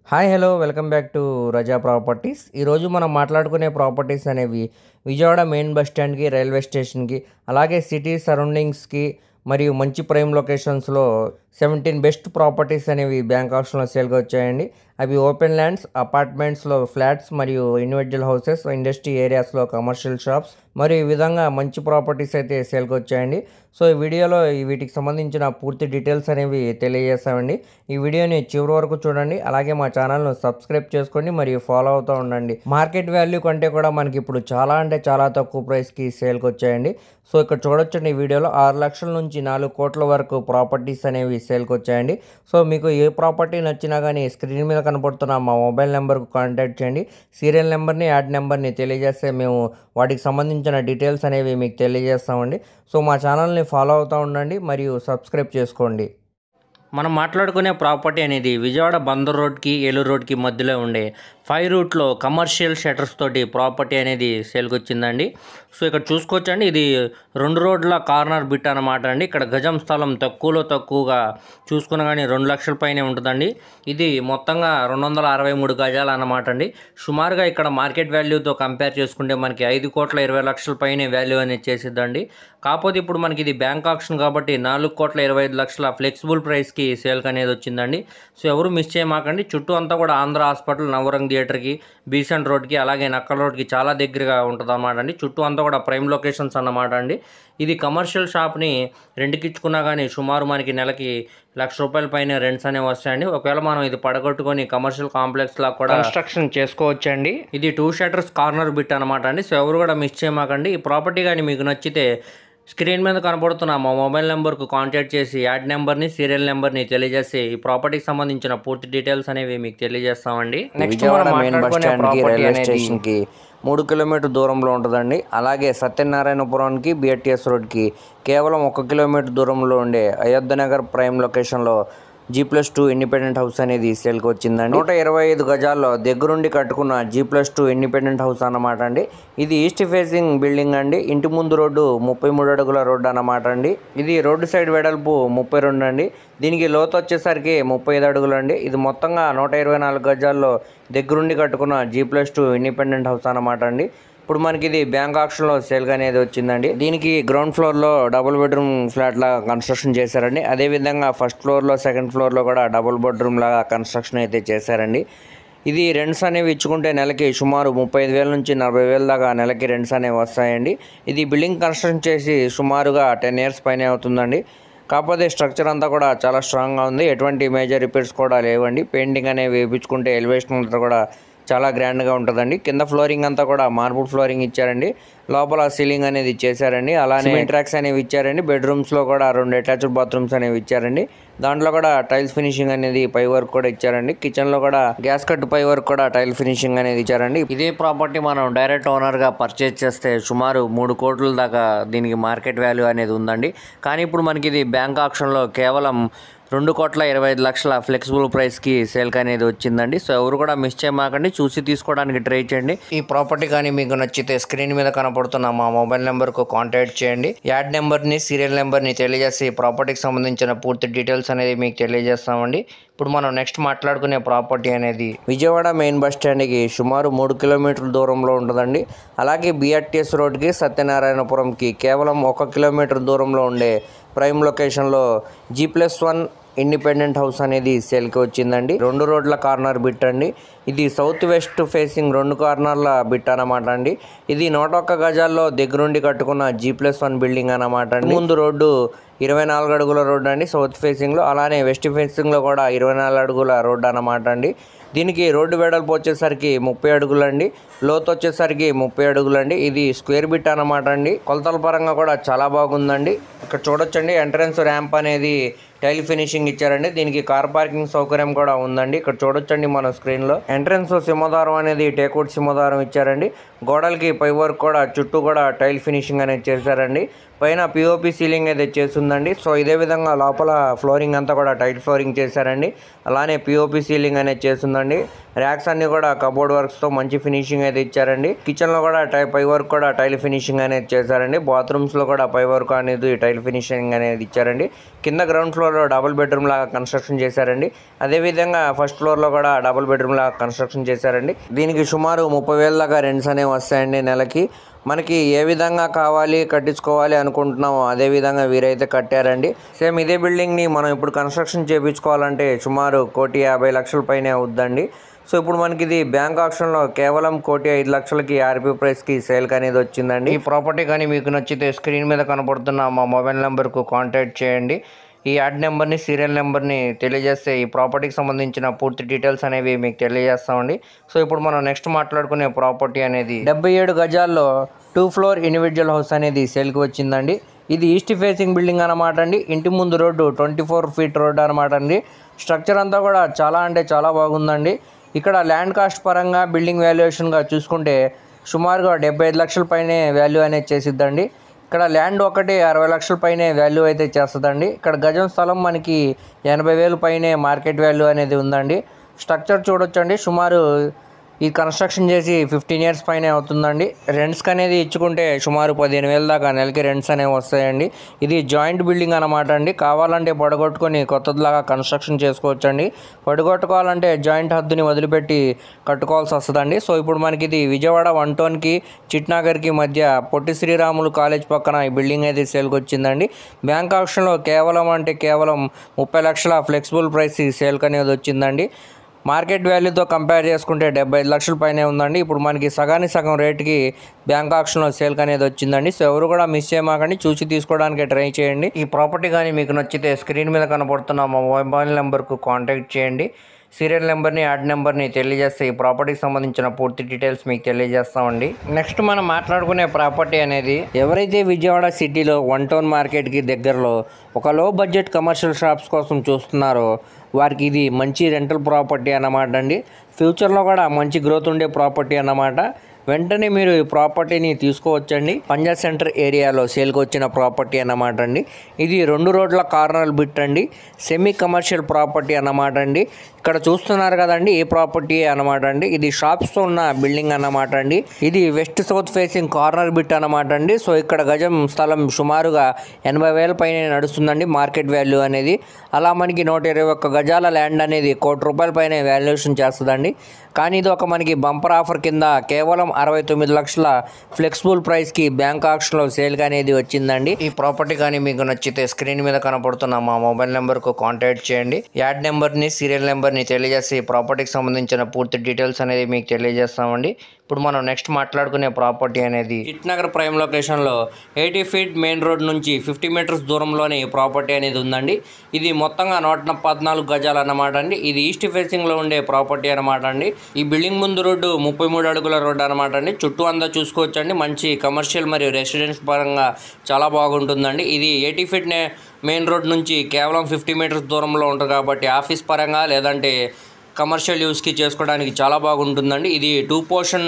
Hi hello welcome back to Raza properties. ఈరోజు మనం మాట్లాడుకునే ప్రాపర్టీస్ అనేవి విజయవాడ మెయిన్ బస్ స్టాండ్కి, రైల్వే స్టేషన్కి, అలాగే సిటీ సరౌండింగ్స్కి మరియు మంచి ప్రైమ్ లొకేషన్స్లో 17 బెస్ట్ ప్రాపర్టీస్ అనేవి బ్యాంక్ ఆప్షన్లో సేల్గా వచ్చాయండి. అవి ఓపెన్ ల్యాండ్స్, అపార్ట్మెంట్స్లో ఫ్లాట్స్ మరియు ఇండివిజువల్ హౌసెస్, ఇండస్ట్రీ ఏరియాస్లో కమర్షియల్ షాప్స్ మరియు ఈ విధంగా మంచి ప్రాపర్టీస్ అయితే సేల్కి వచ్చాయండి. సో ఈ వీడియోలో వీటికి సంబంధించిన పూర్తి డీటెయిల్స్ అనేవి తెలియజేస్తామండి. ఈ వీడియోని చివరి వరకు చూడండి, అలాగే మా ఛానల్ను సబ్స్క్రైబ్ చేసుకోండి మరియు ఫాలో అవుతూ ఉండండి. మార్కెట్ వాల్యూ కంటే కూడా మనకి ఇప్పుడు చాలా అంటే చాలా తక్కువ ప్రైస్కి సేల్కి వచ్చాయండి. సో ఇక్కడ చూడొచ్చండి, ఈ వీడియోలో 6 లక్షల నుంచి 4 కోట్ల వరకు ప్రాపర్టీస్ అనేవి సేల్కి వచ్చాయండి. సో మీకు ఏ ప్రాపర్టీ నచ్చినా కానీ స్క్రీన్ మీద కనపడుతున్న మా మొబైల్ నెంబర్కు కాంటాక్ట్ చేయండి. సీరియల్ నెంబర్ని, యాడ్ నెంబర్ని తెలియజేస్తే మేము వాటికి సంబంధించిన డీటెయిల్స్ అనేవి మీకు తెలియజేస్తామండి. సో మా ఛానల్ని ఫాలో అవుతూ ఉండండి మరియు సబ్స్క్రైబ్ చేసుకోండి. మనం మాట్లాడుకునే ప్రాపర్టీ అనేది విజయవాడ బందర్ రోడ్కి, ఏలూరు రోడ్కి మధ్యలో ఉండే 5 రూట్లో కమర్షియల్ షట్టర్స్ తోటి ప్రాపర్టీ అనేది సేల్కి వచ్చిందండి. సో ఇక్కడ చూసుకోవచ్చండి, ఇది 2 రోడ్ల కార్నర్ బిట్ అనమాట అండి. ఇక్కడ గజం స్థలం తక్కువలో తక్కువగా చూసుకున్న కానీ 2 లక్షల పైనే ఉంటుందండి. ఇది మొత్తంగా 263 గజాలు అన్నమాట అండి. సుమారుగా ఇక్కడ మార్కెట్ వాల్యూతో కంపేర్ చేసుకుంటే మనకి 5,20,00,000 పైనే వాల్యూ అనేది చేసిద్దండి. కాకపోతే ఇప్పుడు మనకి ఇది బ్యాంక్ ఆప్షన్ కాబట్టి 4,25,00,000 ఫ్లెక్సిబుల్ ప్రైస్కి సేల్కి అనేది వచ్చిందండి. సో ఎవరు మిస్ చేయమాకండి. చుట్టూ అంతా కూడా ఆంధ్ర హాస్పిటల్, నవరంగ్ థియేటర్కి, బీసెంట్ రోడ్కి, అలాగే నక్కల రోడ్కి చాలా దగ్గరగా ఉంటుంది అన్నమాట అండి. చుట్టూ అంతా కూడా ప్రైమ్ లొకేషన్స్ అన్నమాట అండి. ఇది కమర్షియల్ షాప్ని రెంట్కి ఇచ్చుకున్నా కానీ సుమారు మనకి నెలకి ₹1,00,000 పైన రెంట్స్ అనేవి వస్తాయండి. ఒకవేళ మనం ఇది పడగొట్టుకొని కమర్షియల్ కాంప్లెక్స్ లా కూడా కన్స్ట్రక్షన్ చేసుకోవచ్చండి. ఇది 2 షట్టర్స్ కార్నర్ బిట్ అనమాట అండి. సో ఎవరు కూడా మిస్ చేయమాకండి. ఈ ప్రాపర్టీ కానీ మీకు నచ్చితే స్క్రీన్ మీద కనబడుతున్న మా మొబైల్ నెంబర్కు కాంటాక్ట్ చేసి యాడ్ నెంబర్ని, సీరియల్ నెంబర్ని తెలియజేసి ఈ ప్రాపర్టీకి సంబంధించిన పూర్తి డీటెయిల్స్ అనేవి మీకు తెలియజేస్తామండి. నెక్స్ట్ మెయిన్ బస్ స్టాండ్కి, రైల్వే స్టేషన్కి 3 కిలోమీటర్ దూరంలో ఉంటుందండి. అలాగే సత్యనారాయణపురానికి, బిఆర్టీఎస్ రోడ్కి కేవలం 1 కిలోమీటర్ దూరంలో ఉండే అయోధ్య నగర్ ప్రైమ్ లొకేషన్లో G+2 ఇండిపెండెంట్ హౌస్ అనేది సేల్కి వచ్చిందండి. 125 గజాల్లో దగ్గరుండి కట్టుకున్న G+2 ఇండిపెండెంట్ హౌస్ అన్నమాట అండి. ఇది ఈస్ట్ ఫేసింగ్ బిల్డింగ్ అండి. ఇంటి ముందు రోడ్డు 33 అడుగుల రోడ్డు అన్నమాట అండి. ఇది రోడ్డు సైడ్ వెడల్పు 32 అండి. దీనికి లోతు వచ్చేసరికి 35 అడుగులు అండి. ఇది మొత్తంగా 124 గజాల్లో దగ్గరుండి కట్టుకున్న G+2 ఇండిపెండెంట్ హౌస్ అన్నమాట అండి. ఇప్పుడు మనకి ఇది బ్యాంక్ ఆప్షన్లో సేల్గా అనేది వచ్చిందండి. దీనికి గ్రౌండ్ ఫ్లోర్లో డబుల్ బెడ్రూమ్ ఫ్లాట్ లాగా కన్స్ట్రక్షన్ చేశారండి. అదేవిధంగా ఫస్ట్ ఫ్లోర్లో, సెకండ్ ఫ్లోర్లో కూడా డబుల్ బెడ్రూమ్ లాగా కన్స్ట్రక్షన్ అయితే చేశారండి. ఇది రెంట్స్ అనేవి ఇచ్చుకుంటే నెలకి సుమారు 35,000 నుంచి 40,000 దాకా నెలకి రెంట్స్ అనేవి వస్తాయండి. ఇది బిల్డింగ్ కన్స్ట్రక్షన్ చేసి సుమారుగా 10 ఇయర్స్ పైనే అవుతుందండి. కాకపోతే స్ట్రక్చర్ అంతా కూడా చాలా స్ట్రాంగ్గా ఉంది. ఎటువంటి మేజర్ రిపేర్స్ కూడా లేవండి. పెయింటింగ్ అనేవి వేయించుకుంటే ఎలివేషన్ అంతా కూడా చాలా గ్రాండ్గా ఉంటుందండి. కింద ఫ్లోరింగ్ అంతా కూడా మార్బుల్ ఫ్లోరింగ్ ఇచ్చారండి. లోపల సీలింగ్ అనేది చేశారండి. అలానే ట్రాక్స్ అనేవి ఇచ్చారండి. బెడ్రూమ్స్లో కూడా 2 అటాచ్డ్ బాత్రూమ్స్ అనేవి ఇచ్చారండి. దాంట్లో కూడా టైల్స్ ఫినిషింగ్ అనేది పై వర్క్ కూడా ఇచ్చారండి. కిచెన్లో కూడా గ్యాస్ కట్ పై వర్క్ కూడా టైల్ ఫినిషింగ్ అనేది ఇచ్చారండి. ఇదే ప్రాపర్టీ మనం డైరెక్ట్ ఓనర్గా పర్చేజ్ చేస్తే సుమారు 3 కోట్ల దాకా దీనికి మార్కెట్ వాల్యూ అనేది ఉందండి. కానీ ఇప్పుడు మనకి ఇది బ్యాంక్ ఆప్షన్లో కేవలం 2,25,00,000 ఫ్లెక్సిబుల్ ప్రైస్కి సేల్కి అనేది వచ్చిందండి. సో ఎవరు కూడా మిస్ చేయమాకండి, చూసి తీసుకోవడానికి ట్రై చేయండి. ఈ ప్రాపర్టీ కానీ మీకు నచ్చితే స్క్రీన్ మీద కనపడుతున్న మా మొబైల్ నెంబర్కు కాంటాక్ట్ చేయండి. యాడ్ నెంబర్ని, సీరియల్ నెంబర్ని తెలియజేసి ప్రాపర్టీకి సంబంధించిన పూర్తి డీటెయిల్స్ అనేది మీకు తెలియజేస్తామండి. ఇప్పుడు మనం నెక్స్ట్ మాట్లాడుకునే ప్రాపర్టీ అనేది విజయవాడ మెయిన్ బస్ స్టాండ్కి సుమారు 3 కిలోమీటర్ల దూరంలో ఉంటుందండి. అలాగే బిఆర్టీఎస్ రోడ్కి, సత్యనారాయణపురంకి కేవలం 1 కిలోమీటర్ దూరంలో ఉండే ప్రైమ్ లొకేషన్లో G+1 ఇండిపెండెంట్ హౌస్ అనేది సేల్కి వచ్చిందండి. 2 రోడ్ల కార్నర్ బిట్ అండి. ఇది సౌత్ వెస్ట్ ఫేసింగ్ 2 కార్నర్ల బిట్ అన్నమాట అండి. ఇది 101 గజాల్లో దగ్గరుండి కట్టుకున్న G+1 బిల్డింగ్ అన్నమాట అండి. ముందు రోడ్డు 24 అడుగుల రోడ్డు అండి సౌత్ ఫేసింగ్లో. అలానే వెస్ట్ ఫేసింగ్లో కూడా 24 అడుగుల రోడ్డు అన్నమాట అండి. దీనికి రోడ్డు వెడల్పు వచ్చేసరికి 30 అడుగులు అండి. లోతు వచ్చేసరికి 30 అడుగులు అండి. ఇది స్క్వేర్ బిట్ అన్నమాట అండి. కొలతల పరంగా కూడా చాలా బాగుందండి. ఇక్కడ చూడొచ్చండి, ఎంట్రన్స్ ర్యాంప్ అనేది టైల్ ఫినిషింగ్ ఇచ్చారండి. దీనికి కార్ పార్కింగ్ సౌకర్యం కూడా ఉందండి. ఇక్కడ చూడొచ్చండి మన స్క్రీన్లో. ఎంట్రన్స్ సింహదారం అనేది టేక్వుడ్ సింహదారం ఇచ్చారండి. గోడలకి పై వర్క్ కూడా చుట్టూ కూడా టైల్ ఫినిషింగ్ అనేది చేశారండి. పైన పిఓపి సీలింగ్ అయితే చేస్తుందండి. సో ఇదే విధంగా లోపల ఫ్లోరింగ్ అంతా కూడా టైల్ ఫ్లోరింగ్ చేశారండి. అలానే పిఓపి సీలింగ్ అనేది చేస్తుందండి. ర్యాక్స్ అన్ని కూడా కబోర్డ్ వర్క్స్తో మంచి ఫినిషింగ్ అయితే ఇచ్చారండి. కిచెన్లో కూడా పై వర్క్ కూడా టైల్ ఫినిషింగ్ అనేది చేశారండి. బాత్రూమ్స్లో కూడా పై వర్క్ అనేది టైల్ ఫినిషింగ్ అనేది ఇచ్చారండి. కింద గ్రౌండ్ ఫ్లోర్లో డబుల్ బెడ్రూమ్ లాగా కన్స్ట్రక్షన్ చేశారండి. అదేవిధంగా ఫస్ట్ ఫ్లోర్లో కూడా డబుల్ బెడ్రూమ్ లాగా కన్స్ట్రక్షన్ చేశారండి. దీనికి సుమారు 30,000 దాకా రెంట్స్ అనేవి వస్తాయండి నెలకి. మనకి ఏ విధంగా కావాలి కట్టించుకోవాలి అనుకుంటున్నామో అదే విధంగా వీరైతే కట్టారండి. సేమ్ ఇదే బిల్డింగ్ని మనం ఇప్పుడు కన్స్ట్రక్షన్ చేయించుకోవాలంటే సుమారు 1,50,00,000 పైనే అవుద్దండి. సో ఇప్పుడు మనకి ఇది బ్యాంక్ ఆప్షన్లో కేవలం 1,05,00,000కి ఆర్పీ ప్రైస్కి సేల్కి అనేది వచ్చిందండి. ఈ ప్రాపర్టీ కానీ మీకు నచ్చితే స్క్రీన్ మీద కనపడుతున్న మా మొబైల్ నెంబర్కు కాంటాక్ట్ చేయండి. ఈ యాడ్ నెంబర్ని, సీరియల్ నెంబర్ని తెలియజేస్తే ఈ ప్రాపర్టీకి సంబంధించిన పూర్తి డీటెయిల్స్ అనేవి మీకు తెలియజేస్తామండి. సో ఇప్పుడు మనం నెక్స్ట్ మాట్లాడుకునే ప్రాపర్టీ అనేది 77 గజాల్లో 2 ఫ్లోర్ ఇండివిజువల్ హౌస్ అనేది సేల్కి వచ్చిందండి. ఇది ఈస్ట్ ఫేసింగ్ బిల్డింగ్ అనమాట అండి. ఇంటి ముందు రోడ్డు 24 ఫీట్ రోడ్డు అనమాట అండి. స్ట్రక్చర్ అంతా కూడా చాలా అంటే చాలా బాగుందండి. ఇక్కడ ల్యాండ్ కాస్ట్ పరంగా బిల్డింగ్ వాల్యుయేషన్గా చూసుకుంటే సుమారుగా 75 లక్షల పైనే వాల్యూ అనేది చేసిద్దండి. ఇక్కడ ల్యాండ్ ఒకటి 60 లక్షల పైనే వాల్యూ అయితే చేస్తుందండి. ఇక్కడ గజం స్థలం మనకి 80,000 పైనే మార్కెట్ వాల్యూ అనేది ఉందండి. స్ట్రక్చర్ చూడొచ్చండి. సుమారు ఈ కన్స్ట్రక్షన్ చేసి 15 ఇయర్స్ పైనే అవుతుందండి. రెంట్స్కి అనేది ఇచ్చుకుంటే సుమారు 15,000 దాకా నెలకి రెంట్స్ అనేవి వస్తాయండి. ఇది జాయింట్ బిల్డింగ్ అనమాట అండి. కావాలంటే పడగొట్టుకొని కొత్తదిలాగా కన్స్ట్రక్షన్ చేసుకోవచ్చండి. పడగొట్టుకోవాలంటే జాయింట్ హద్దుని వదిలిపెట్టి కట్టుకోవాల్సి వస్తుందండి. సో ఇప్పుడు మనకి ఇది విజయవాడ 1 టౌన్కి చిట్నగర్కి మధ్య పొట్టి శ్రీరాములు కాలేజ్ పక్కన ఈ బిల్డింగ్ అయితే సేల్కి వచ్చిందండి. బ్యాంక్ ఆప్షన్లో కేవలం 30 లక్షల ఫ్లెక్సిబుల్ ప్రైస్ సేల్కి అనేది వచ్చిందండి. మార్కెట్ వాల్యూతో కంపేర్ చేసుకుంటే 75 లక్షల పైనే ఉందండి. ఇప్పుడు మనకి సగానికి సగం రేటుకి బ్యాంక్ ఆప్షన్లో సేల్కి అనేది వచ్చిందండి. సో ఎవరు కూడా మిస్ చేయమాకండి, చూసి తీసుకోవడానికి ట్రై చేయండి. ఈ ప్రాపర్టీ కానీ మీకు నచ్చితే స్క్రీన్ మీద కనపడుతున్న మా మొబైల్ నెంబర్కు కాంటాక్ట్ చేయండి. సీరియల్ నెంబర్ని, యాడ్ నెంబర్ని తెలియజేస్తే ఈ ప్రాపర్టీకి సంబంధించిన పూర్తి డీటెయిల్స్ మీకు తెలియజేస్తామండి. నెక్స్ట్ మనం మాట్లాడుకునే ప్రాపర్టీ అనేది ఎవరైతే విజయవాడ సిటీలో 1 టౌన్ మార్కెట్కి దగ్గరలో ఒక లో బడ్జెట్ కమర్షియల్ షాప్స్ కోసం చూస్తున్నారో వారికి ఇది మంచి రెంటల్ ప్రాపర్టీ అన్నమాట అండి. ఫ్యూచర్లో కూడా మంచి గ్రోత్ ఉండే ప్రాపర్టీ అన్నమాట. వెంటనే మీరు ఈ ప్రాపర్టీని తీసుకోవచ్చండి. పంజా సెంటర్ ఏరియాలో సేల్కి వచ్చిన ప్రాపర్టీ అన్నమాట అండి. ఇది 2 రోడ్ల కార్నర్ బిట్ అండి. సెమీ కమర్షియల్ ప్రాపర్టీ అన్నమాట అండి. ఇక్కడ చూస్తున్నారు కదండి, ఈ ప్రాపర్టీ అన్నమాట అండి. ఇది షాప్స్తో ఉన్న బిల్డింగ్ అన్నమాట అండి. ఇది west south facing corner bit అన్నమాట అండి. సో ఇక్కడ గజం స్థలం సుమారుగా 80,000 పైన నడుస్తుందండి మార్కెట్ వాల్యూ అనేది. అలా మనకి 121 గజాల ల్యాండ్ అనేది ₹1,00,00,000 పైన వాల్యుయేషన్ చేస్తుందండి. కానీ ఇది ఒక మనకి బంపర్ ఆఫర్ కింద కేవలం 69 లక్షల ఫ్లెక్సిబుల్ ప్రైస్కి బ్యాంక్ ఆప్షన్లో సేల్గా అనేది వచ్చిందండి. ఈ ప్రాపర్టీ కానీ మీకు నచ్చితే స్క్రీన్ మీద కనపడుతున్న మా మొబైల్ నెంబర్కు కాంటాక్ట్ చేయండి. యాడ్ నెంబర్ని, సీరియల్ నెంబర్ని తెలియజేసి ఈ ప్రాపర్టీకి సంబంధించిన పూర్తి డీటెయిల్స్ అనేది మీకు తెలియజేస్తామండి. ఇప్పుడు మనం నెక్స్ట్ మాట్లాడుకునే ప్రాపర్టీ అనేది చిట్నగర్ ప్రైమ్ లొకేషన్లో 80 ఫీట్ మెయిన్ రోడ్ నుంచి 50 మీటర్స్ దూరంలోనే ఈ ప్రాపర్టీ అనేది ఉందండి. ఇది మొత్తంగా 114 గజాలు అన్నమాట అండి. ఇది ఈస్ట్ ఫేసింగ్లో ఉండే ప్రాపర్టీ అనమాట అండి. ఈ బిల్డింగ్ ముందు రోడ్డు 33 అడుగుల రోడ్డు అనమాట అండి. చుట్టూ అంతా చూసుకోవచ్చండి. మంచి కమర్షియల్ మరియు రెసిడెన్స్ పరంగా చాలా బాగుంటుందండి. ఇది 80 ఫీట్ మెయిన్ రోడ్ నుంచి కేవలం 50 మీటర్స్ దూరంలో ఉంటుంది కాబట్టి ఆఫీస్ పరంగా లేదంటే కమర్షియల్ యూస్కి చేసుకోవడానికి చాలా బాగుంటుందండి. ఇది 2 పోర్షన్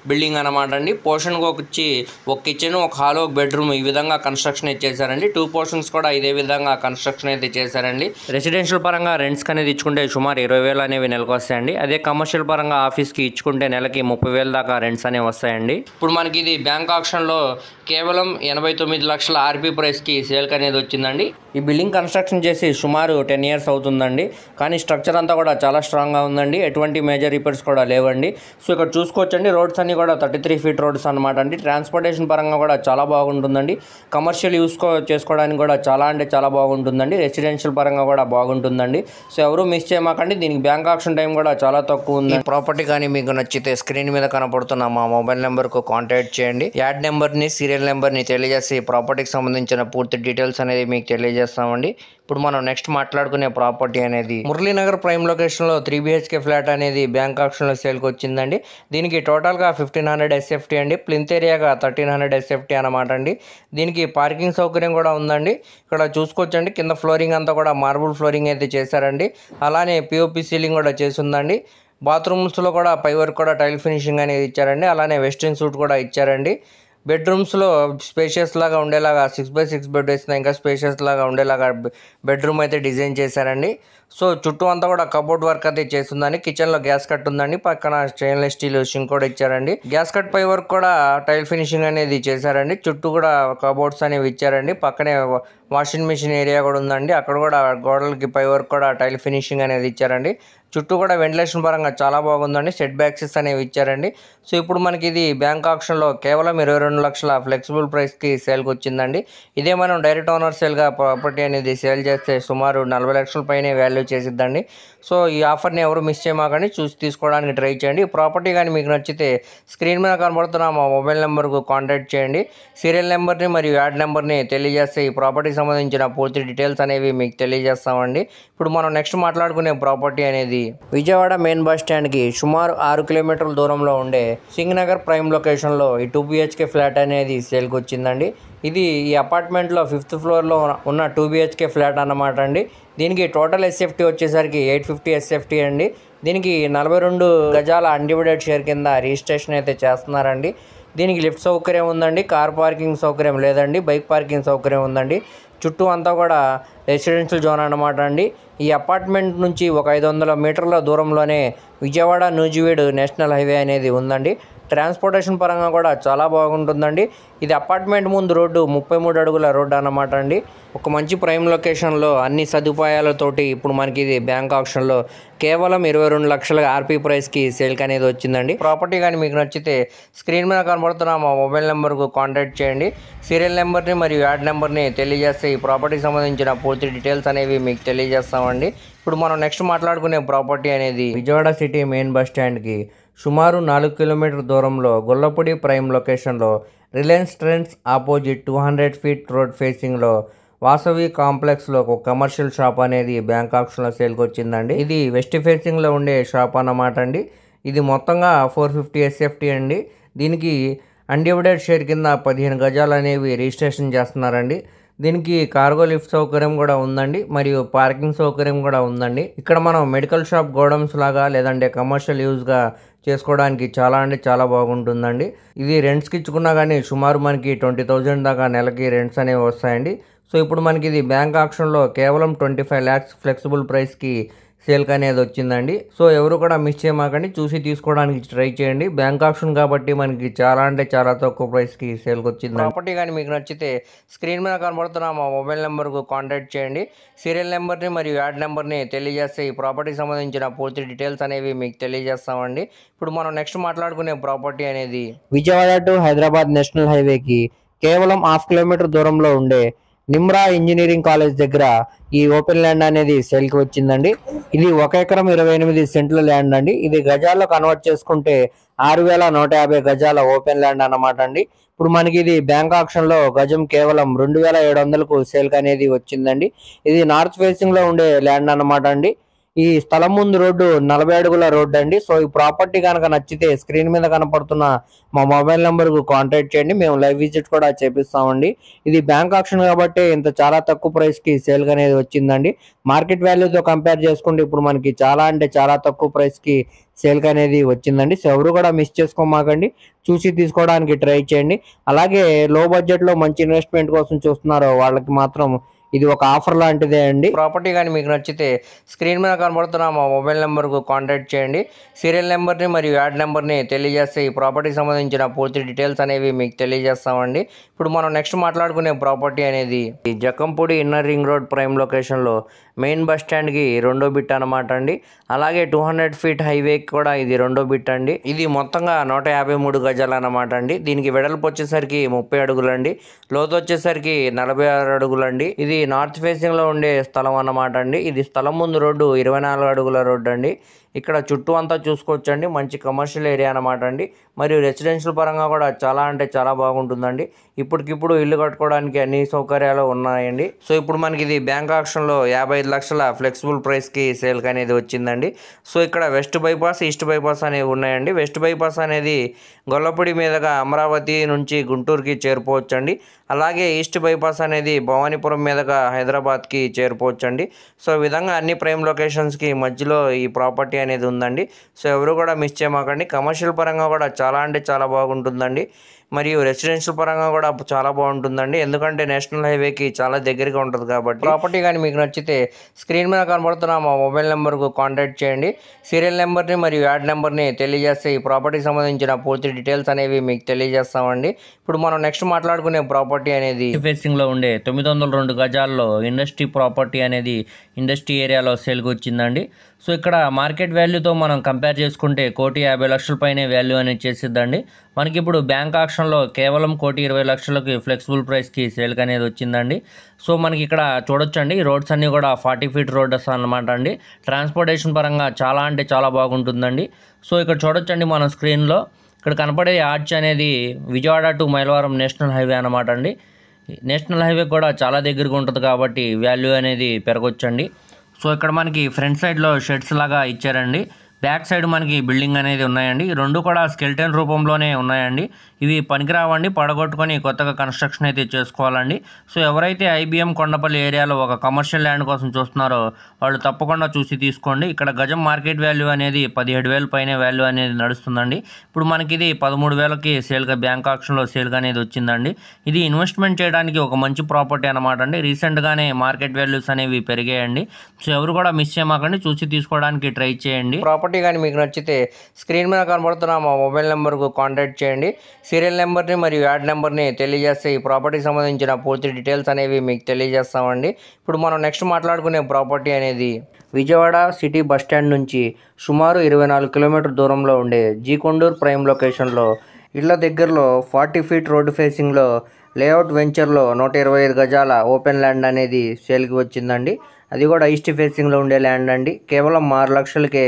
బిల్డింగ్ అనమాట అండి. పోర్షన్కి వచ్చి ఒక కిచెన్, ఒక హాల్, ఒక బెడ్రూమ్ ఈ విధంగా కన్స్ట్రక్షన్ అయితే చేశారండి. 2 పోర్షన్స్ కూడా ఇదే విధంగా కన్స్ట్రక్షన్ అయితే చేశారండి. రెసిడెన్షియల్ పరంగా రెంట్స్కి అనేది ఇచ్చుకుంటే సుమారు 20,000 అనేవి నెలకు వస్తాయండి. అదే కమర్షియల్ పరంగా ఆఫీస్కి ఇచ్చుకుంటే నెలకి 30,000 దాకా రెంట్స్ అనేవి వస్తాయండి. ఇప్పుడు మనకి ఇది బ్యాంక్ ఆప్షన్లో కేవలం 89 లక్షల ఆర్పీ ప్రైస్కి సేల్కి అనేది వచ్చిందండి. ఈ బిల్డింగ్ కన్స్ట్రక్షన్ చేసి సుమారు 10 ఇయర్స్ అవుతుందండి. కానీ స్ట్రక్చర్ అంతా కూడా చాలా స్ట్రాంగ్గా ఉందండి. ఎటువంటి మేజర్ రిపేర్స్ కూడా లేవండి. సో ఇక్కడ చూసుకోవచ్చండి, రోడ్స్ అన్ని కూడా 33 ఫీట్ రోడ్స్ అనమాట అండి. ట్రాన్స్పోర్టేషన్ పరంగా కూడా చాలా బాగుంటుందండి. కమర్షియల్ యూస్ చేసుకోవడానికి కూడా చాలా అంటే చాలా బాగుంటుందండి. రెసిడెన్షియల్ పరంగా కూడా బాగుంటుందండి. సో ఎవరు మిస్ చేయమాకండి. దీనికి బ్యాంక్ ఆప్షన్ టైం కూడా చాలా తక్కువ ఉంది. ఈ ప్రాపర్టీ కానీ మీకు నచ్చితే స్క్రీన్ మీద కనపడుతున్న మా మొబైల్ నెంబర్కు కాంటాక్ట్ చేయండి. యాడ్ నెంబర్ని, సీరియల్ నెంబర్ని తెలియజేసి ప్రాపర్టీకి సంబంధించిన పూర్తి డీటెయిల్స్ అనేది మీకు తెలియజేస్తామండి. ఇప్పుడు మనం నెక్స్ట్ మాట్లాడుకునే ప్రాపర్టీ అనేది మురళీనగర్ ప్రైమ్ లొకేషన్లో 3 BHK ఫ్లాట్ అనేది బ్యాంక్ ఆప్షన్లో సేల్కి వచ్చిందండి. దీనికి టోటల్గా 1500 SFT అండి. ప్లింత్ ఏరియాగా 1300 SFT అనమాట అండి. దీనికి పార్కింగ్ సౌకర్యం కూడా ఉందండి. ఇక్కడ చూసుకోవచ్చండి, కింద ఫ్లోరింగ్ అంతా కూడా మార్బుల్ ఫ్లోరింగ్ అయితే చేశారండి. అలానే పిఓపి సీలింగ్ కూడా చేసి ఉందండి. బాత్రూమ్స్లో కూడా పై వరకు కూడా టైల్ ఫినిషింగ్ అనేది ఇచ్చారండి. అలానే వెస్ట్రన్ సూట్ కూడా ఇచ్చారండి. బెడ్రూమ్స్లో స్పేషియస్ లాగా ఉండేలాగా 6x6 బెడ్ వేసిన ఇంకా స్పేషియస్ లాగా ఉండేలాగా బెడ్రూమ్ అయితే డిజైన్ చేశారండి. సో చుట్టూ అంతా కూడా కబోర్డ్ వర్క్ అయితే చేస్తుందండి. కిచెన్లో గ్యాస్ కట్ ఉందండి, పక్కన స్టెయిన్లెస్ స్టీల్ షింక్ కూడా ఇచ్చారండి. గ్యాస్ కట్ పై వర్క్ కూడా టైల్ ఫినిషింగ్ అనేది చేశారండి. చుట్టూ కూడా కబోర్డ్స్ అనేవి ఇచ్చారండి. పక్కనే వాషింగ్ మిషన్ ఏరియా కూడా ఉందండి. అక్కడ కూడా గోడలకి పై వర్క్ కూడా టైల్ ఫినిషింగ్ అనేది ఇచ్చారండి. చుట్టూ కూడా వెంటిలేషన్ పరంగా చాలా బాగుందండి. సెట్ బ్యాక్సెస్ అనేవి ఇచ్చారండి. సో ఇప్పుడు మనకి ఇది బ్యాంక్ ఆప్షన్లో కేవలం 22 లక్షల ఫ్లెక్సిబుల్ ప్రైస్కి సేల్కి వచ్చిందండి. ఇదే మనం డైరెక్ట్ ఓనర్ సేల్గా ప్రాపర్టీ అనేది సేల్ చేస్తే సుమారు 40 లక్షల పైనే వాల్యూ చేసిద్దండి. సో ఈ ఆఫర్ని ఎవరు మిస్ చేయమాకండి, చూసి తీసుకోవడానికి ట్రై చేయండి. ఈ ప్రాపర్టీ కానీ మీకు నచ్చితే స్క్రీన్ మీద కనబడుతున్న మా మొబైల్ నెంబర్కు కాంటాక్ట్ చేయండి. సీరియల్ నెంబర్ని మరియు యాడ్ నెంబర్ని తెలియజేస్తే ఈ ప్రాపర్టీకి సంబంధించిన పూర్తి డీటెయిల్స్ అనేవి మీకు తెలియజేస్తామండి. ఇప్పుడు మనం నెక్స్ట్ మాట్లాడుకునే ప్రాపర్టీ అనేది విజయవాడ మెయిన్ బస్ స్టాండ్కి సుమారు 6 కిలోమీటర్ల దూరంలో ఉండే సింగనగర్ ప్రైమ్ లొకేషన్లో ఈ 2 BHK ఫ్లాట్ అనేది సేల్కి వచ్చిందండి. ఇది ఈ అపార్ట్మెంట్లో 5th ఫ్లోర్లో ఉన్న 2 BHK ఫ్లాట్ అన్నమాట అండి. దీనికి టోటల్ SFT వచ్చేసరికి 850 SFT అండి. దీనికి 42 గజాల అన్డివైడెడ్ షేర్ కింద రిజిస్ట్రేషన్ అయితే చేస్తున్నారండి. దీనికి లిఫ్ట్ సౌకర్యం ఉందండి, కార్ పార్కింగ్ సౌకర్యం లేదండి, బైక్ పార్కింగ్ సౌకర్యం ఉందండి. చుట్టూ అంతా కూడా రెసిడెన్షియల్ జోన్ అన్నమాట అండి. ఈ అపార్ట్మెంట్ నుంచి ఒక 500 మీటర్ల దూరంలోనే విజయవాడ నూజివీడు నేషనల్ హైవే అనేది ఉందండి. ట్రాన్స్పోర్టేషన్ పరంగా కూడా చాలా బాగుంటుందండి. ఇది అపార్ట్మెంట్ ముందు రోడ్డు 33 అడుగుల రోడ్డు అన్నమాట అండి. ఒక మంచి ప్రైమ్ లొకేషన్లో అన్ని సదుపాయాలతోటి ఇప్పుడు మనకి ఇది బ్యాంక్ ఆప్షన్లో కేవలం 22 లక్షల ఆర్పీ ప్రైస్కి సేల్కి అనేది వచ్చిందండి. ప్రాపర్టీ కానీ మీకు నచ్చితే స్క్రీన్ మీద కనబడుతున్న మా మొబైల్ నెంబర్కు కాంటాక్ట్ చేయండి. సీరియల్ నెంబర్ని మరియు యాడ్ నెంబర్ని తెలియజేస్తే ఈ ప్రాపర్టీకి సంబంధించిన పూర్తి డీటెయిల్స్ అనేవి మీకు తెలియజేస్తామండి. ఇప్పుడు మనం నెక్స్ట్ మాట్లాడుకునే ప్రాపర్టీ అనేది విజయవాడ సిటీ మెయిన్ బస్ స్టాండ్కి సుమారు 4 కిలోమీటర్ దూరంలో గొల్లపూడి ప్రైమ్ లొకేషన్లో Reliance Trends opposite 200 feet road ఫేసింగ్లో వాసవి కాంప్లెక్స్లో ఒక కమర్షియల్ షాప్ అనేది బ్యాంక్ ఆప్షన్లో సేల్కి వచ్చిందండి. ఇది వెస్ట్ ఫేసింగ్లో ఉండే షాప్ అన్నమాట అండి. ఇది మొత్తంగా 450 SFT అండి. దీనికి అన్డివైడెడ్ షేర్ కింద 15 గజాలు అనేవి రిజిస్ట్రేషన్ చేస్తున్నారండి. దీనికి కార్గో లిఫ్ట్ సౌకర్యం కూడా ఉందండి, మరియు పార్కింగ్ సౌకర్యం కూడా ఉందండి. ఇక్కడ మనం మెడికల్ షాప్ గోడౌన్స్ లాగా లేదంటే కమర్షియల్ యూజ్గా చేసుకోవడానికి చాలా అంటే చాలా బాగుంటుందండి. ఇది రెంట్స్కి ఇచ్చుకున్నా కానీ సుమారు మనకి 20,000 దాకా నెలకి రెంట్స్ అనేవి వస్తాయండి. సో ఇప్పుడు మనకి ఇది బ్యాంక్ ఆప్షన్లో కేవలం 25 lakhs ఫ్లెక్సిబుల్ ప్రైస్కి సేల్కి అనేది వచ్చిందండి. సో ఎవరు కూడా మిస్ చేయమాకండి, చూసి తీసుకోవడానికి ట్రై చేయండి. బ్యాంక్ ఆప్షన్ కాబట్టి మనకి చాలా అంటే చాలా తక్కువ ప్రైస్కి సేల్కి వచ్చింది. ప్రాపర్టీ కానీ మీకు నచ్చితే స్క్రీన్ మీద కనబడుతున్న మా మొబైల్ నెంబర్కు కాంటాక్ట్ చేయండి. సీరియల్ నెంబర్ని మరియు యాడ్ నెంబర్ని తెలియజేస్తే ఈ ప్రాపర్టీకి సంబంధించిన పూర్తి డీటెయిల్స్ అనేవి మీకు తెలియజేస్తామండి. ఇప్పుడు మనం నెక్స్ట్ మాట్లాడుకునే ప్రాపర్టీ అనేది విజయవాడ టు హైదరాబాద్ నేషనల్ హైవేకి కేవలం 1/2 కిలోమీటర్ దూరంలో ఉండే నిమ్రా ఇంజనీరింగ్ కాలేజ్ దగ్గర ఈ ఓపెన్ ల్యాండ్ అనేది సేల్కి వచ్చిందండి. ఇది 1 ఎకరం 28 సెంట్ల ల్యాండ్ అండి. ఇది గజాల్లో కన్వర్ట్ చేసుకుంటే 6,150 గజాల ఓపెన్ ల్యాండ్ అన్నమాట అండి. ఇప్పుడు మనకి ఇది బ్యాంక్ ఆప్షన్లో గజం కేవలం 2,700కు సేల్కి అనేది వచ్చిందండి. ఇది నార్త్ ఫేసింగ్లో ఉండే ల్యాండ్ అన్నమాట అండి. ఈ స్థలం ముందు రోడ్డు 40 అడుగుల రోడ్డు అండి. సో ఈ ప్రాపర్టీ కనుక నచ్చితే స్క్రీన్ మీద కనపడుతున్న మా మొబైల్ నెంబర్కు కాంటాక్ట్ చేయండి, మేము లైవ్ విజిట్ కూడా చేపిస్తామండి. ఇది బ్యాంక్ ఆప్షన్ కాబట్టి ఇంత చాలా తక్కువ ప్రైస్కి సేల్కి అనేది వచ్చిందండి. మార్కెట్ వాల్యూతో కంపేర్ చేసుకుంటే ఇప్పుడు మనకి చాలా అంటే చాలా తక్కువ ప్రైస్కి సేల్కి అనేది వచ్చిందండి. సో ఎవరు కూడా మిస్ చేసుకోమాకండి, చూసి తీసుకోవడానికి ట్రై చేయండి. అలాగే లో బడ్జెట్లో మంచి ఇన్వెస్ట్మెంట్ కోసం చూస్తున్నారో వాళ్ళకి మాత్రం ఇది ఒక ఆఫర్ లాంటిదే అండి. ప్రాపర్టీ కానీ మీకు నచ్చితే స్క్రీన్ మీద కనబడుతున్న మా మొబైల్ నెంబర్కు కాంటాక్ట్ చేయండి. సీరియల్ నెంబర్ని మరియు యాడ్ నెంబర్ని తెలియజేస్తే ఈ ప్రాపర్టీకి సంబంధించిన పూర్తి డీటెయిల్స్ అనేవి మీకు తెలియజేస్తామండి. ఇప్పుడు మనం నెక్స్ట్ మాట్లాడుకునే ప్రాపర్టీ అనేది ఈ Jakkampudi inner ring road prime లొకేషన్లో మెయిన్ బస్ స్టాండ్కి 2వ బిట్ అనమాట అండి. అలాగే 200 ఫీట్ హైవేకి కూడా ఇది 2వ బిట్ అండి. ఇది మొత్తంగా 153 గజాలు అన్నమాట అండి. దీనికి వెడల్పు వచ్చేసరికి 30 అడుగులండి, లోతు వచ్చేసరికి 46 అడుగులండి. ఇది నార్త్ ఫేసింగ్లో ఉండే స్థలం అన్నమాట అండి. ఇది స్థలం ముందు రోడ్డు 24 అడుగుల రోడ్డు అండి. ఇక్కడ చుట్టూ అంతా చూసుకోవచ్చండి, మంచి కమర్షియల్ ఏరియా అనమాట అండి. మరియు రెసిడెన్షియల్ పరంగా కూడా చాలా అంటే చాలా బాగుంటుందండి. ఇప్పటికిప్పుడు ఇల్లు కట్టుకోవడానికి అన్ని సౌకర్యాలు ఉన్నాయండి. సో ఇప్పుడు మనకి ఇది బ్యాంక్ ఆప్షన్లో 55 లక్షల ఫ్లెక్సిబుల్ ప్రైస్కి సేల్కి అనేది వచ్చిందండి. సో ఇక్కడ వెస్ట్ బైపాస్, ఈస్ట్ బైపాస్ అనేవి ఉన్నాయండి. వెస్ట్ బైపాస్ అనేది గొల్లపూడి మీదుగా అమరావతి నుంచి గుంటూరుకి చేరుకోవచ్చండి. అలాగే ఈస్ట్ బైపాస్ అనేది భవానీపురం మీదుగా హైదరాబాద్కి చేరుకోవచ్చండి. సో ఈ విధంగా అన్ని ప్రైమ్ లొకేషన్స్కి మధ్యలో ఈ ప్రాపర్టీ అనేది ఉందండి. సో ఎవరు కూడా మిస్ చేయమాకండి. కమర్షియల్ పరంగా కూడా చాలా అంటే చాలా బాగుంటుందండి. మరియు రెసిడెన్షియల్ పరంగా కూడా చాలా బాగుంటుందండి. ఎందుకంటే నేషనల్ హైవేకి చాలా దగ్గరగా ఉంటుంది కాబట్టి. ప్రాపర్టీ కానీ మీకు నచ్చితే స్క్రీన్ మీద కనబడుతున్న మా మొబైల్ నెంబర్కు కాంటాక్ట్ చేయండి. సీరియల్ నెంబర్ని మరియు యాడ్ నెంబర్ని తెలియజేస్తే ఈ ప్రాపర్టీకి సంబంధించిన పూర్తి డీటెయిల్స్ అనేవి మీకు తెలియజేస్తామండి. ఇప్పుడు మనం నెక్స్ట్ మాట్లాడుకునే ప్రాపర్టీ అనేది ఫేసింగ్లో ఉండే 902 గజాల్లో ఇండస్ట్రీ ప్రాపర్టీ అనేది ఇండస్ట్రీ ఏరియాలో సేల్కి వచ్చిందండి. సో ఇక్కడ మార్కెట్ వాల్యూతో మనం కంపేర్ చేసుకుంటే 1,50,00,000 పైనే వాల్యూ అనేది చేసిద్దండి. మనకి ఇప్పుడు బ్యాంక్ ఆక్షన్లో కేవలం 1,20,00,000కి ఫ్లెక్సిబుల్ ప్రైస్కి సేల్కి అనేది వచ్చిందండి. సో మనకి ఇక్కడ చూడొచ్చండి, రోడ్స్ అన్నీ కూడా 40 ఫీట్ రోడ్స్ అనమాట అండి. ట్రాన్స్పోర్టేషన్ పరంగా చాలా అంటే చాలా బాగుంటుందండి. సో ఇక్కడ చూడొచ్చండి మన స్క్రీన్లో ఇక్కడ కనపడే ఆర్చ్ అనేది Vijayawada to Mylavaram national highway అనమాట అండి. నేషనల్ హైవే కూడా చాలా దగ్గరగా ఉంటుంది కాబట్టి వాల్యూ అనేది పెరగొచ్చండి. సో ఇక్కడ మనకి ఫ్రంట్ సైడ్లో షెడ్స్ లాగా ఇచ్చారండి. బ్యాక్ సైడ్ మనకి బిల్డింగ్ అనేది ఉన్నాయండి. ఈ రెండు కూడా స్కెల్టన్ రూపంలోనే ఉన్నాయండి. ఇవి పనికిరావండి, పడగొట్టుకొని కొత్తగా కన్స్ట్రక్షన్ అయితే చేసుకోవాలండి. సో ఎవరైతే ఐబిఎం కొండపల్లి ఏరియాలో ఒక కమర్షియల్ ల్యాండ్ కోసం చూస్తున్నారో వాళ్ళు తప్పకుండా చూసి తీసుకోండి. ఇక్కడ గజం మార్కెట్ వాల్యూ అనేది 17,000 పైనే వాల్యూ అనేది నడుస్తుందండి. ఇప్పుడు మనకి ఇది 13,000కి సేల్గా బ్యాంక్ ఆక్షన్లో సేల్గా అనేది వచ్చిందండి. ఇది ఇన్వెస్ట్మెంట్ చేయడానికి ఒక మంచి ప్రాపర్టీ అనమాట అండి. రీసెంట్గానే మార్కెట్ వాల్యూస్ అనేవి పెరిగాయండి. సో ఎవరు కూడా మిస్ చేయమాకండి, చూసి తీసుకోవడానికి ట్రై చేయండి. ప్రాపర్టీ కానీ మీకు నచ్చితే స్క్రీన్ మీద కనబడుతున్న మా మొబైల్ నెంబర్కు కాంటాక్ట్ చేయండి. సీరియల్ నెంబర్ని మరియు యాడ్ నెంబర్ని తెలియజేస్తే ఈ ప్రాపర్టీకి సంబంధించిన పూర్తి డీటెయిల్స్ అనేవి మీకు తెలియజేస్తామండి. ఇప్పుడు మనం నెక్స్ట్ మాట్లాడుకునే ప్రాపర్టీ అనేది విజయవాడ సిటీ బస్టాండ్ నుంచి సుమారు 24 కిలోమీటర్ దూరంలో ఉండే జీ కొండూరు ప్రైమ్ లొకేషన్లో ఇళ్ల దగ్గరలో 40 ఫీట్ రోడ్డు ఫేసింగ్లో లేఅవుట్ వెంచర్లో 125 గజాల ఓపెన్ ల్యాండ్ అనేది సేల్కి వచ్చిందండి. అది కూడా ఈస్ట్ ఫేసింగ్లో ఉండే ల్యాండ్ అండి. కేవలం 6 లక్షలకే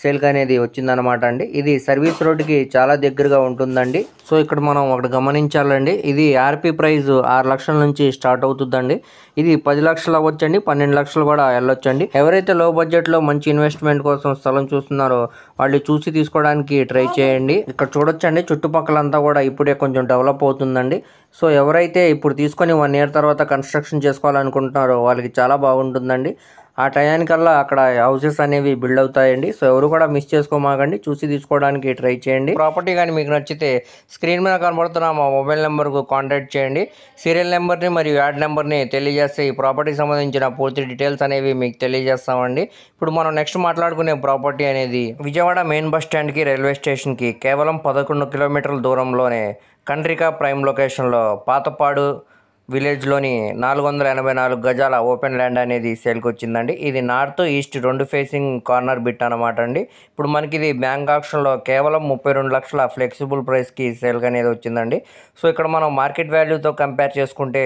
సేల్కి అనేది వచ్చిందనమాట అండి. ఇది సర్వీస్ రోడ్డుకి చాలా దగ్గరగా ఉంటుందండి. సో ఇక్కడ మనం ఒకటి గమనించాలండి, ఇది ఆర్పీ ప్రైస్ 6 లక్షల నుంచి స్టార్ట్ అవుతుందండి. ఇది 10 లక్షలు అవ్వచ్చండి, 12 లక్షలు కూడా వెళ్ళొచ్చండి. ఎవరైతే లో బడ్జెట్లో మంచి ఇన్వెస్ట్మెంట్ కోసం స్థలం చూస్తున్నారో వాళ్ళు చూసి తీసుకోవడానికి ట్రై చేయండి. ఇక్కడ చూడొచ్చండి, చుట్టుపక్కలంతా కూడా ఇప్పుడే కొంచెం డెవలప్ అవుతుందండి. సో ఎవరైతే ఇప్పుడు తీసుకొని 1 ఇయర్ తర్వాత కన్స్ట్రక్షన్ చేసుకోవాలనుకుంటున్నారో వాళ్ళకి చాలా బాగుంటుందండి. ఆ టయానికల్లా అక్కడ హౌసెస్ అనేవి బిల్డ్ అవుతాయండి. సో ఎవరు కూడా మిస్ చేసుకోమాకండి, చూసి తీసుకోవడానికి ట్రై చేయండి. ప్రాపర్టీ కానీ మీకు నచ్చితే స్క్రీన్ మీద కనబడుతున్న మా మొబైల్ నెంబర్కు కాంటాక్ట్ చేయండి. సీరియల్ నెంబర్ని మరియు యాడ్ నెంబర్ని తెలియజేస్తే ఈ ప్రాపర్టీకి సంబంధించిన పూర్తి డీటెయిల్స్ అనేవి మీకు తెలియజేస్తామండి. ఇప్పుడు మనం నెక్స్ట్ మాట్లాడుకునే ప్రాపర్టీ అనేది విజయవాడ మెయిన్ బస్ స్టాండ్కి రైల్వే స్టేషన్కి కేవలం 11 కిలోమీటర్ల దూరంలోనే కండ్రిక ప్రైమ్ లొకేషన్లో పాతపాడు విలేజ్లోని 484 గజాల ఓపెన్ ల్యాండ్ అనేది సేల్కి వచ్చిందండి. ఇది north east 2 facing corner bit అనమాట అండి. ఇప్పుడు మనకి ఇది బ్యాంక్ ఆక్షన్లో కేవలం 32 లక్షల ఫ్లెక్సిబుల్ ప్రైస్కి సేల్గా అనేది వచ్చిందండి. సో ఇక్కడ మనం మార్కెట్ వాల్యూతో కంపేర్ చేసుకుంటే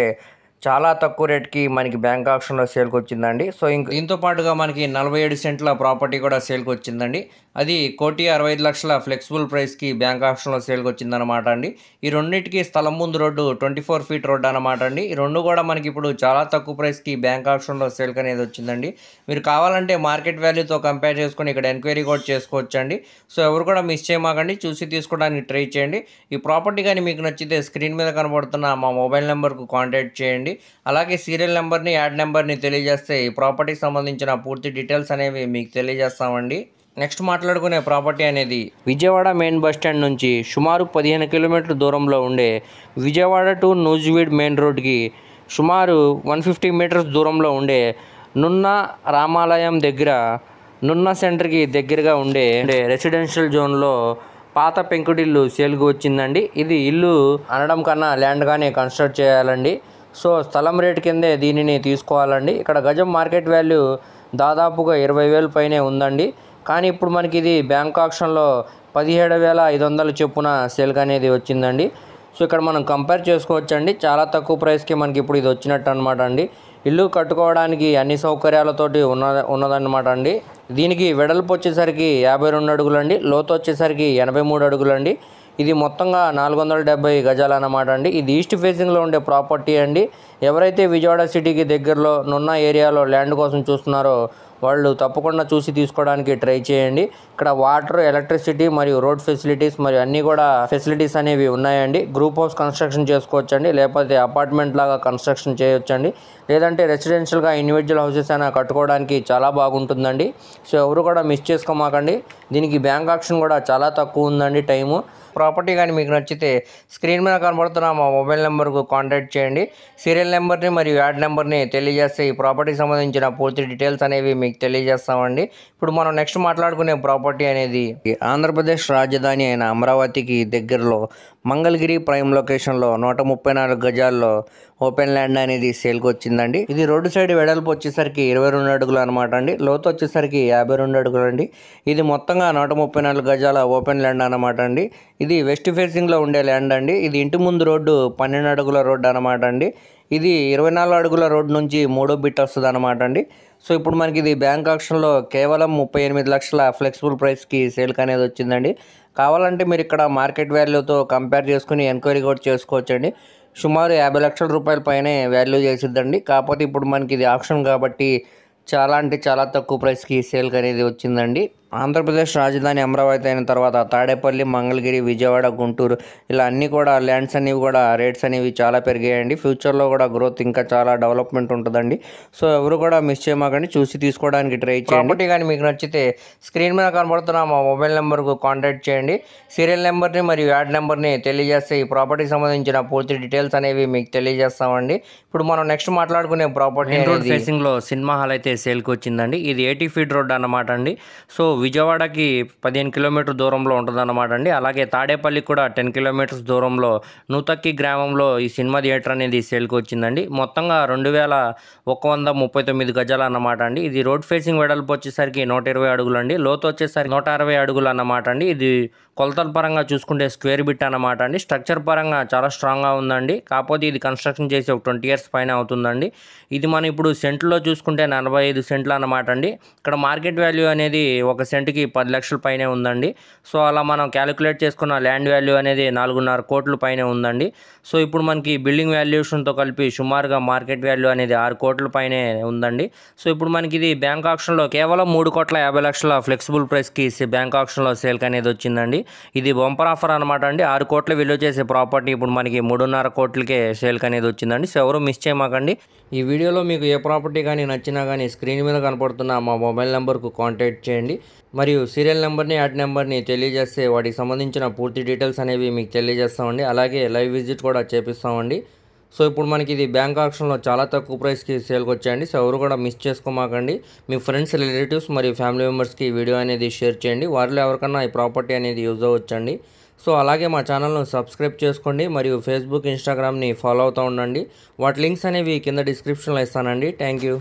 చాలా తక్కువ రేట్కి మనకి బ్యాంక్ ఆక్షన్లో సేల్కి వచ్చిందండి. సో దీంతో పాటుగా మనకి 47 సెంట్ల ప్రాపర్టీ కూడా సేల్కి వచ్చిందండి. అది 1,65,00,000 ఫ్లెక్సిబుల్ ప్రైస్కి బ్యాంక్ ఆక్షన్లో సేల్కి వచ్చిందనమాట అండి. ఈ రెండింటికి స్థలం ముందు రోడ్డు 24 ఫీట్ రోడ్డు అనమాట అండి. ఈ రెండు కూడా మనకి ఇప్పుడు చాలా తక్కువ ప్రైస్కి బ్యాంక్ ఆక్షన్లో సేల్కి అనేది వచ్చిందండి. మీరు కావాలంటే మార్కెట్ వాల్యూతో కంపేర్ చేసుకొని ఇక్కడ ఎంక్వైరీ కూడా చేసుకోవచ్చండి. సో ఎవరు కూడా మిస్ చేయమాకండి, చూసి తీసుకోవడానికి ట్రై చేయండి. ఈ ప్రాపర్టీ కానీ మీకు నచ్చితే స్క్రీన్ మీద కనబడుతున్న మా మొబైల్ నెంబర్కు కాంటాక్ట్ చేయండి. అలాగే సీరియల్ నెంబర్ని యాడ్ నెంబర్ని తెలియజేస్తే ఈ ప్రాపర్టీకి సంబంధించిన పూర్తి డీటెయిల్స్ అనేవి మీకు తెలియజేస్తామండి. నెక్స్ట్ మాట్లాడుకునే ప్రాపర్టీ అనేది విజయవాడ మెయిన్ బస్ స్టాండ్ నుంచి సుమారు 15 కిలోమీటర్ల దూరంలో ఉండే విజయవాడ టు నూజివీడ్ మెయిన్ రోడ్కి సుమారు 150 మీటర్స్ దూరంలో ఉండే నున్న రామాలయం దగ్గర నున్న సెంటర్కి దగ్గరగా ఉండే రెసిడెన్షియల్ జోన్లో పాత పెంకుటిల్లు సేల్కి వచ్చిందండి. ఇది ఇల్లు అనడం కన్నా ల్యాండ్గానే కన్స్ట్రక్ట్ చేయాలండి. సో స్థలం రేటు కిందే దీనిని తీసుకోవాలండి. ఇక్కడ గజం మార్కెట్ వాల్యూ దాదాపుగా 20,000 పైనే ఉందండి. కానీ ఇప్పుడు మనకి ఇది బ్యాంక్ ఆక్షన్లో 17,500 చొప్పున సేల్గా అనేది వచ్చిందండి. సో ఇక్కడ మనం కంపేర్ చేసుకోవచ్చండి, చాలా తక్కువ ప్రైస్కి మనకి ఇప్పుడు ఇది వచ్చినట్టు అనమాట అండి. ఇల్లు కట్టుకోవడానికి అన్ని సౌకర్యాలతోటి ఉన్నదన్నమాట అండి. దీనికి వెడల్పు వచ్చేసరికి 52 అడుగులండి, లోతు వచ్చేసరికి 83 అడుగులండి. ఇది మొత్తంగా 470 గజాలు అన్నమాట అండి. ఇది ఈస్ట్ ఫేసింగ్లో ఉండే ప్రాపర్టీ అండి. ఎవరైతే విజయవాడ సిటీకి దగ్గరలో నున్న ఏరియాలో ల్యాండ్ కోసం చూస్తున్నారో వాళ్ళు తప్పకుండా చూసి తీసుకోవడానికి ట్రై చేయండి. ఇక్కడ వాటర్, ఎలక్ట్రిసిటీ మరియు రోడ్ ఫెసిలిటీస్ మరియు అన్నీ కూడా ఫెసిలిటీస్ అనేవి ఉన్నాయండి. గ్రూప్ హౌస్ కన్స్ట్రక్షన్ చేసుకోవచ్చండి, లేకపోతే అపార్ట్మెంట్ లాగా కన్స్ట్రక్షన్ చేయొచ్చండి, లేదంటే రెసిడెన్షియల్గా ఇండివిజువల్ హౌసెస్ అయినా కట్టుకోవడానికి చాలా బాగుంటుందండి. సో ఎవరు కూడా మిస్ చేసుకోమాకండి. దీనికి బ్యాంక్ ఆప్షన్ కూడా చాలా తక్కువ ఉందండి టైము. ప్రాపర్టీ కానీ మీకు నచ్చితే స్క్రీన్ మీద కనబడుతున్న మా మొబైల్ నెంబర్కు కాంటాక్ట్ చేయండి. సీరియల్ నెంబర్ని మరియు యాడ్ నెంబర్ని తెలియజేస్తే ఈ ప్రాపర్టీకి సంబంధించిన పూర్తి డీటెయిల్స్ అనేవి మీకు తెలియజేస్తామండి. ఇప్పుడు మనం నెక్స్ట్ మాట్లాడుకునే ప్రాపర్టీ అనేది ఆంధ్రప్రదేశ్ రాజధాని అయిన అమరావతికి దగ్గరలో మంగళగిరి ప్రైమ్ లొకేషన్లో 134 గజాల్లో ఓపెన్ ల్యాండ్ అనేది సేల్కి వచ్చిందండి. ఇది రోడ్డు సైడ్ వెడల్పు వచ్చేసరికి 22 అడుగులు అనమాట అండి. లోతు వచ్చేసరికి 52 అడుగులు అండి. ఇది మొత్తంగా 134 గజాల ఓపెన్ ల్యాండ్ అనమాట అండి. ఇది వెస్ట్ ఫేసింగ్లో ఉండే ల్యాండ్ అండి. ఇది ఇంటి ముందు రోడ్డు 12 అడుగుల రోడ్డు అనమాట అండి. ఇది 24 అడుగుల రోడ్డు నుంచి 3వ బిట్ వస్తుంది అనమాట అండి. సో ఇప్పుడు మనకి ఇది బ్యాంక్ ఆప్షన్లో కేవలం 38 లక్షల ఫ్లెక్సిబుల్ ప్రైస్కి సేల్కి అనేది వచ్చిందండి. కావాలంటే మీరు ఇక్కడ మార్కెట్ వాల్యూతో కంపేర్ చేసుకుని ఎంక్వైరీ కూడా చేసుకోవచ్చండి. సుమారు 50 లక్షల రూపాయల పైనే వాల్యూ చేసిద్దండి. కాకపోతే ఇప్పుడు మనకి ఇది ఆప్షన్ కాబట్టి చాలా అంటే చాలా తక్కువ ప్రైస్కి సేల్కి అనేది వచ్చిందండి. ఆంధ్రప్రదేశ్ రాజధాని అమరావతి అయిన తర్వాత తాడేపల్లి, మంగళగిరి, విజయవాడ, గుంటూరు ఇలా అన్నీ కూడా ల్యాండ్స్ అనేవి కూడా రేట్స్ అనేవి చాలా పెరిగాయండి. ఫ్యూచర్లో కూడా గ్రోత్ ఇంకా చాలా డెవలప్మెంట్ ఉంటుందండి. సో ఎవరు కూడా మిస్ చేయమాకండి, చూసి తీసుకోవడానికి ట్రై చేయండి. ప్రాపర్టీ కానీ మీకు నచ్చితే స్క్రీన్ మీద కనబడుతున్న మా మొబైల్ నెంబర్కు కాంటాక్ట్ చేయండి. సీరియల్ నెంబర్ని మరియు యాడ్ నెంబర్ని తెలియజేస్తే ఈ ప్రాపర్టీకి సంబంధించిన పూర్తి డీటెయిల్స్ అనేవి మీకు తెలియజేస్తామండి. ఇప్పుడు మనం నెక్స్ట్ మాట్లాడుకునే ప్రాపర్టీ రోడ్ ఫేసింగ్లో సినిమా హాల్ అయితే సేల్కి వచ్చిందండి. ఇది 80 ఫీట్ రోడ్ అన్నమాట అండి. సో విజయవాడకి 15 కిలోమీటర్ దూరంలో ఉంటుందన్నమాట అండి. అలాగే తాడేపల్లికి కూడా 10 కిలోమీటర్స్ దూరంలో నూతక్కి గ్రామంలో ఈ సినిమా థియేటర్ అనేది సేల్కి వచ్చిందండి. మొత్తంగా 2139 గజాలు అన్నమాట అండి. ఇది రోడ్ ఫేసింగ్ వెడల్పు వచ్చేసరికి 120 అడుగులు అండి. లోతు వచ్చేసరికి 160 అడుగులు అన్నమాట అండి. ఇది కొలతల పరంగా చూసుకుంటే స్క్వేర్ బిట్ అన్నమాట అండి. స్ట్రక్చర్ పరంగా చాలా స్ట్రాంగ్గా ఉందండి. కాకపోతే ఇది కన్స్ట్రక్షన్ చేసి ఒక 20 ఇయర్స్ పైన అవుతుందండి. ఇది మనం ఇప్పుడు సెంట్లో చూసుకుంటే 45 సెంట్లు అన్నమాట అండి. ఇక్కడ మార్కెట్ వాల్యూ అనేది ఒక సెంటుకి 10 లక్షల పైనే ఉందండి. సో అలా మనం క్యాలిక్యులేట్ చేసుకున్న ల్యాండ్ వాల్యూ అనేది 4.5 కోట్ల పైనే ఉందండి. సో ఇప్పుడు మనకి బిల్డింగ్ వాల్యుయేషన్తో కలిపి సుమారుగా మార్కెట్ వాల్యూ అనేది 6 కోట్ల పైనే ఉందండి. సో ఇప్పుడు మనకి ఇది బ్యాంక్ ఆప్షన్లో కేవలం 3,50 లక్షల ఫ్లెక్సిబుల్ ప్రైస్కి బ్యాంక్ ఆప్షన్లో సేల్కి అనేది వచ్చిందండి. ఇది బంపర్ ఆఫర్ అనమాట అండి. 6 కోట్ల విలువ చేసే ప్రాపర్టీ ఇప్పుడు మనకి 3.5 కోట్లకే సేల్కి అనేది వచ్చిందండి. సో ఎవరు మిస్ చేయమాకండి. ఈ వీడియోలో మీకు ఏ ప్రాపర్టీ కానీ నచ్చినా కానీ స్క్రీన్ మీద కనపడుతున్న మా మొబైల్ నెంబర్కు కాంటాక్ట్ చేయండి. మరియు సీరియల్ నెంబర్ని, యాడ్ నెంబర్ని తెలియజేస్తే వాటికి సంబంధించిన పూర్తి డీటెయిల్స్ అనేవి మీకు తెలియజేస్తామండి. అలాగే లైవ్ విజిట్ కూడా చేపిస్తామండి. సో ఇప్పుడు మనకి ఇది బ్యాంక్ ఆప్షన్లో చాలా తక్కువ ప్రైస్కి సేల్కి వచ్చాయండి. సో ఎవరు కూడా మిస్ చేసుకోమాకండి. మీ ఫ్రెండ్స్, రిలేటివ్స్ మరియు ఫ్యామిలీ మెంబర్స్కి ఈ వీడియో అనేది షేర్ చేయండి. వారిలో ఎవరికన్నా ఈ ప్రాపర్టీ అనేది యూజ్ అవ్వచ్చండి. సో అలాగే మా ఛానల్ను సబ్స్క్రైబ్ చేసుకోండి మరియు ఫేస్బుక్, ఇన్స్టాగ్రామ్ని ఫాలో అవుతూ ఉండండి. వాటి లింక్స్ అనేవి కింద డిస్క్రిప్షన్లో ఇస్తానండి. Thank you.